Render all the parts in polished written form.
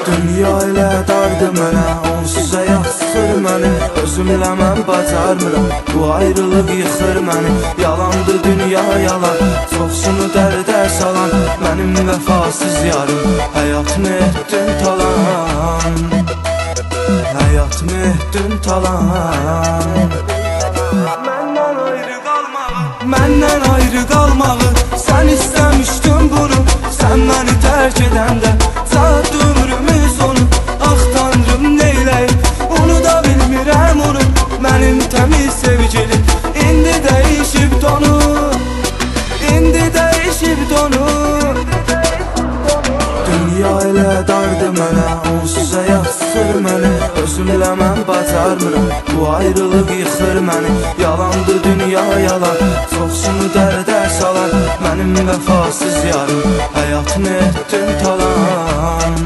Dünya elə dardı mənə, onsuz həyat sıxır məni. Özümlə mən bacarmıram, bu ayrılıq yıxır məni. Yalandı dünya yalan, çoxsunu dərdə salan mənim vəfasız yarım. Həyatımı etdin talan, həyatımı etdin talan. Məndən ayrı qalmağı sən istəmişdin bunu. Sən məni tərk edəndə saat ömrümü sonu. Ah tanrım neyləyim, onu da bilmirəm onu. Mənim təmiz sevgilim indi dəyişib tonu, indi dəyişib tonu. Dünya elə dardı mənə, onsuz həyat sıxır məni. Özümlə mən bacarmıram, bu ayrılıq yıxır məni. Yalandı dünya yalan, çoxsunu dərdə salan mənim vəfasız yarım. Həyatımı etdin talan,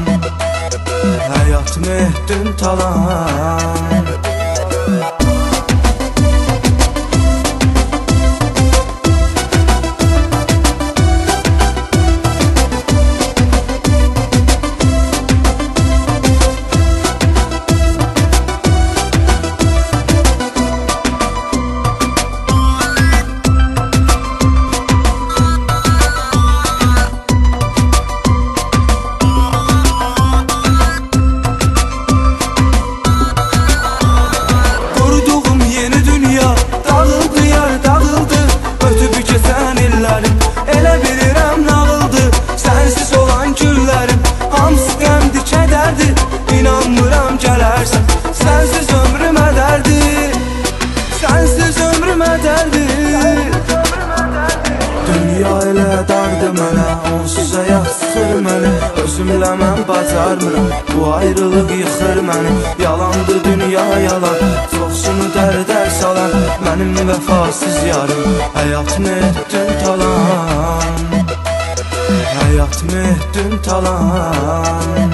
həyatımı etdin talan. İnanmıram gələrsən, sənsiz ömrümə dərdi, sənsiz ömrümə dərdi. Dünya elə dardı mənə, onsuz həyat sıxır məni. Özümlə mən bacarmıram, bu ayrılıq yıxır məni. Yalandı dünya yalan, çoxsunu dərdə salan mənim vəfasız yarım. Həyatımı etdin talan, həyatımı etdin talan.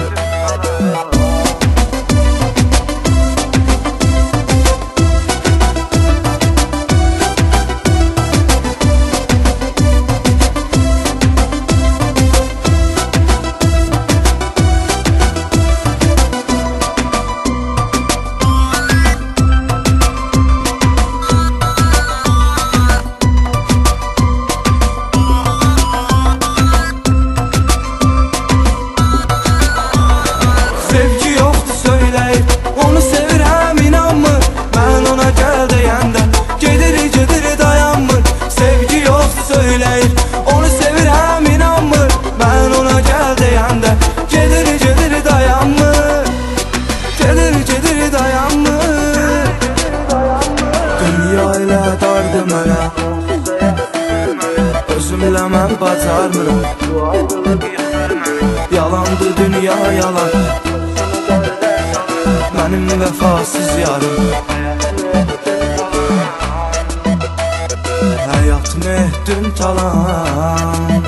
Onu sevirəm inanmır, mən ona gəl deyəndə gedir gedir dayanmır. Sevgi yoxdur söyləyir, onu sevirəm inanmır, mən ona gəl deyəndə gedir gedir dayanmır, gedir gedir dayanmır. Dünya elə dardı mənə, özümlə mən bacarmıram, bu ayrılıq yıxır məni. Yalandı dünya yalan, mənim vəfasız yarım. Həyatımı etdin talan,